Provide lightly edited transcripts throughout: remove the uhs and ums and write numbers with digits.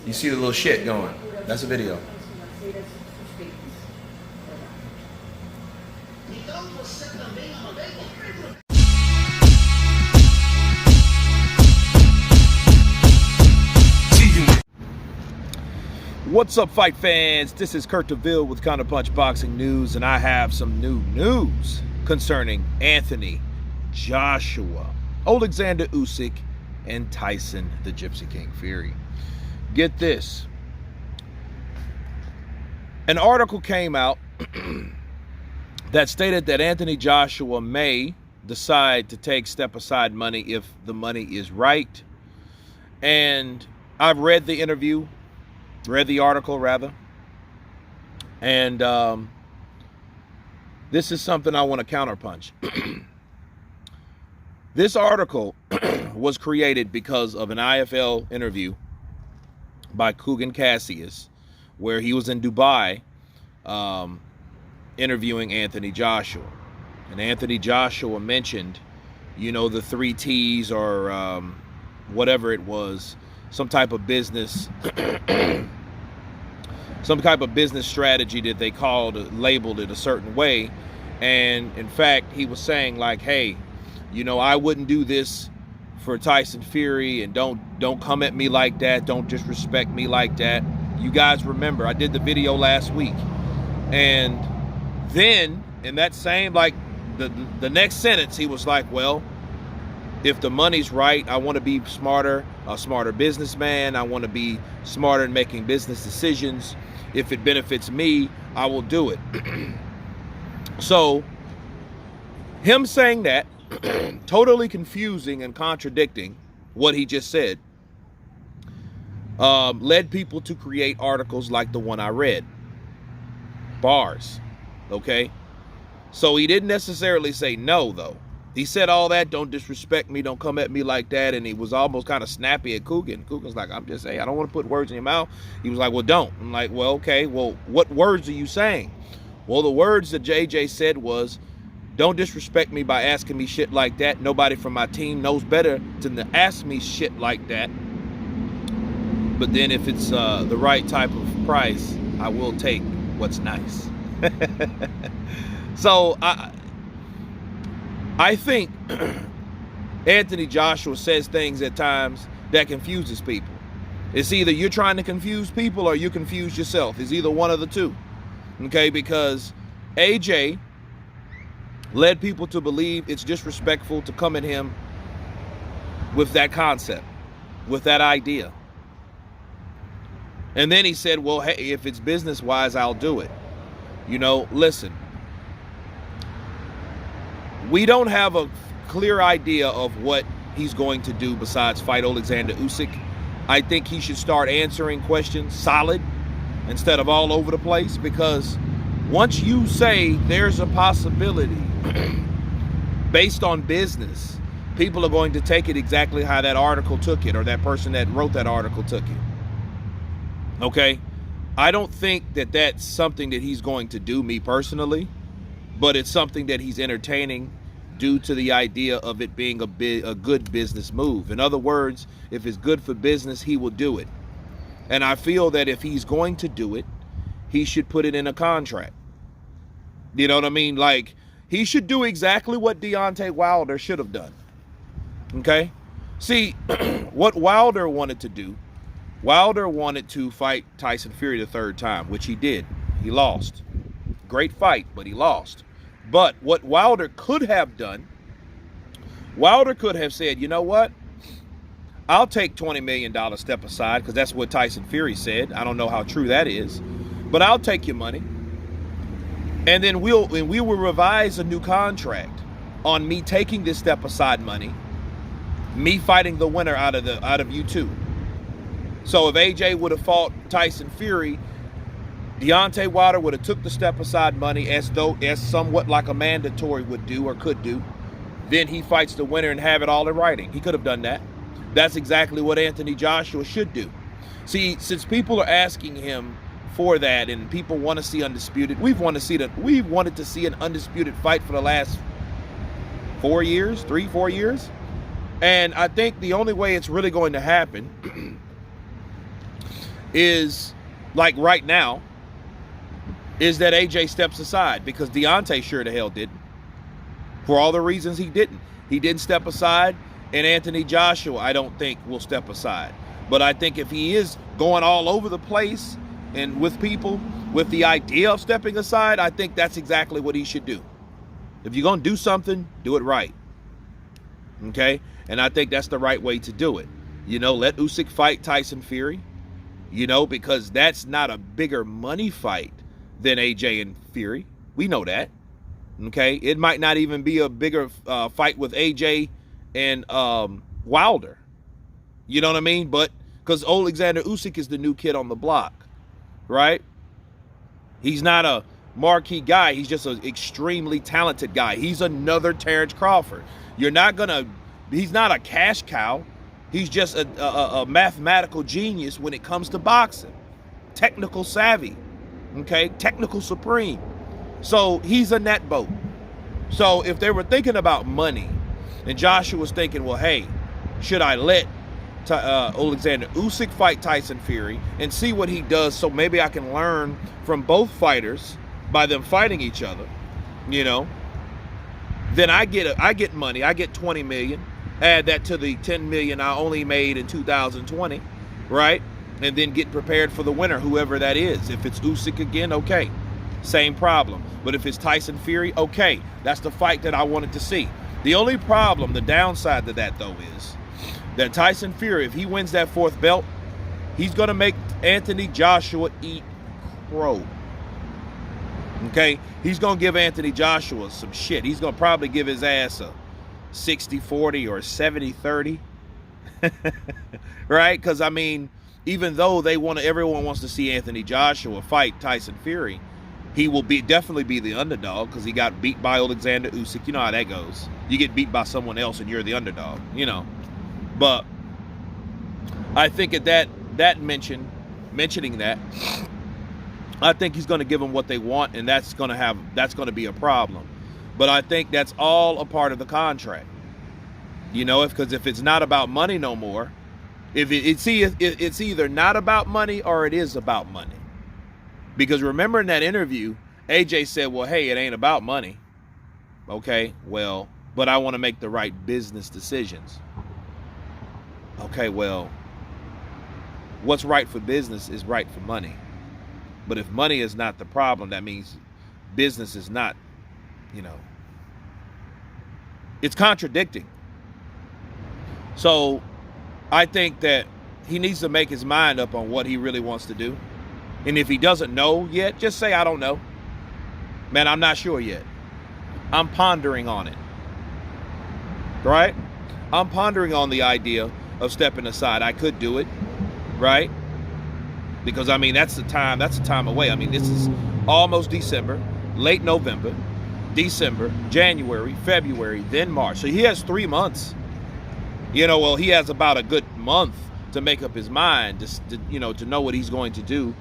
You see the little shit going. That's a video. What's up, fight fans? This is Kurt DeVille with Counterpunch Boxing News, and I have some new news concerning Anthony Joshua, Oleksandr Usyk, and Tyson the Gypsy King Fury. Get this. An article came out that stated that Anthony Joshua may decide to take step-aside money if the money is right. And I've read the interview, read the article rather, and this is something I want to counterpunch. This article was created because of an IFL interview by Kugan Cassius, where he was in Dubai interviewing Anthony Joshua. And Anthony Joshua mentioned, you know, the 3 T's or whatever it was, some type of business strategy that they labeled it a certain way. And in fact, he was saying like, hey, you know, I wouldn't do this for Tyson Fury, and don't come at me like that. Don't disrespect me like that. You guys remember, I did the video last week. And then in that same, like the next sentence, he was like, well, if the money's right, I want to be smarter, a smarter businessman. I want to be smarter in making business decisions. If it benefits me, I will do it. So him saying that, totally confusing and contradicting what he just said, led people to create articles like the one I read. Bars. Okay? So he didn't necessarily say no, though. He said all that, don't disrespect me, don't come at me like that, and he was almost kind of snappy at Kugan. Kugan's like, I'm just saying, I don't want to put words in your mouth. He was like, well, don't. I'm like, well, okay, well, what words are you saying? Well, the words that JJ said was, don't disrespect me by asking me shit like that. Nobody from my team knows better than to ask me shit like that. But then if it's the right type of price, I will take what's nice. So I think Anthony Joshua says things at times that confuses people. It's either you're trying to confuse people or you confuse yourself. It's either one of the two. Okay, because AJ led people to believe it's disrespectful to come at him with that concept, with that idea. And then he said, well, hey, if it's business-wise, I'll do it. You know, listen. We don't have a clear idea of what he's going to do besides fight Oleksandr Usyk. I think he should start answering questions solid instead of all over the place, because once you say there's a possibility based on business, people are going to take it exactly how that article took it, or that person that wrote that article took it. Okay? I don't think that that's something that he's going to do, me personally, but it's something that he's entertaining due to the idea of it being a good business move. In other words, if it's good for business, he will do it. And I feel that if he's going to do it, he should put it in a contract. You know what I mean? Like, he should do exactly what Deontay Wilder should have done. Okay? See, what Wilder wanted to do, Wilder wanted to fight Tyson Fury the 3rd time, which he did. He lost. Great fight, but he lost. But what Wilder could have done, Wilder could have said, you know what? I'll take $20 million step aside, because that's what Tyson Fury said. I don't know how true that is, but I'll take your money. And then we will revise a new contract on me taking this step aside money, me fighting the winner out of you two. So if AJ would have fought Tyson Fury, Deontay Wilder would have took the step aside money as somewhat like a mandatory would do or could do. Then he fights the winner and have it all in writing. He could have done that. That's exactly what Anthony Joshua should do. See, since people are asking him for that and people want to see undisputed, we've wanted to see an undisputed fight for the last 4 years, 3-4 years. And I think the only way it's really going to happen is, like right now, is that AJ steps aside, because Deontay sure the hell didn't. For all the reasons he didn't. He didn't step aside, and Anthony Joshua, I don't think, will step aside. But I think if he is going all over the place and with people with the idea of stepping aside, I think that's exactly what he should do. If you're going to do something, do it right. Okay? And I think that's the right way to do it. You know, let Usyk fight Tyson Fury, you know, because that's not a bigger money fight than AJ and Fury. We know that. Okay? It might not even be a bigger fight with AJ and Wilder. You know what I mean? But because Oleksandr Usyk is the new kid on the block, right? He's not a marquee guy. He's just an extremely talented guy. He's another Terrence Crawford. He's not a cash cow. He's just a mathematical genius when it comes to boxing. Technical savvy, okay? Technical supreme. So he's a net boat. So if they were thinking about money, and Joshua was thinking, well, hey, should I let Oleksandr Usyk fight Tyson Fury and see what he does, so maybe I can learn from both fighters by them fighting each other, you know? Then I get money. I get 20 million. Add that to the 10 million I only made in 2020, right? And then get prepared for the winner, whoever that is. If it's Usyk again, okay, same problem. But if it's Tyson Fury, okay, that's the fight that I wanted to see. The only problem, the downside to that, though, is that Tyson Fury, if he wins that 4th belt, he's going to make Anthony Joshua eat crow. Okay? He's going to give Anthony Joshua some shit. He's going to probably give his ass a 60-40 or 70-30. Right? Because, I mean, even though everyone wants to see Anthony Joshua fight Tyson Fury, he will definitely be the underdog because he got beat by Oleksandr Usyk. You know how that goes. You get beat by someone else and you're the underdog, you know. But I think at mentioning that, I think he's going to give them what they want, and that's going to be a problem. But I think that's all a part of the contract. You know, because if it's not about money no more, it's either not about money or it is about money. Because remember in that interview, AJ said, well, hey, it ain't about money. Okay, well, but I want to make the right business decisions. Okay, well, what's right for business is right for money. But if money is not the problem, that means business is not, you know, it's contradicting. So I think that he needs to make his mind up on what he really wants to do. And if he doesn't know yet, just say, I don't know. Man, I'm not sure yet. I'm pondering on it. Right? I'm pondering on the idea of stepping aside. I could do it. Right? Because, I mean, that's the time away. I mean, this is almost December, late November, December, January, February, then March. So he has 3 months. You know, well, he has about a good month to make up his mind, to know what he's going to do.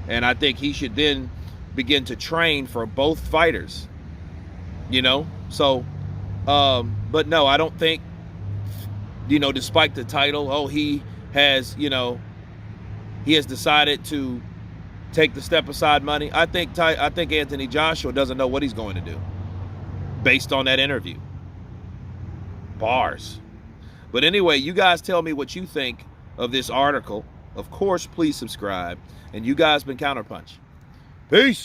And I think he should then begin to train for both fighters, you know? So, but no, I don't think, despite the title, he has decided to take the step aside money. I think Anthony Joshua doesn't know what he's going to do based on that interview. Bars. But anyway, you guys tell me what you think of this article. Of course, please subscribe. And you guys been Counterpunch. Peace.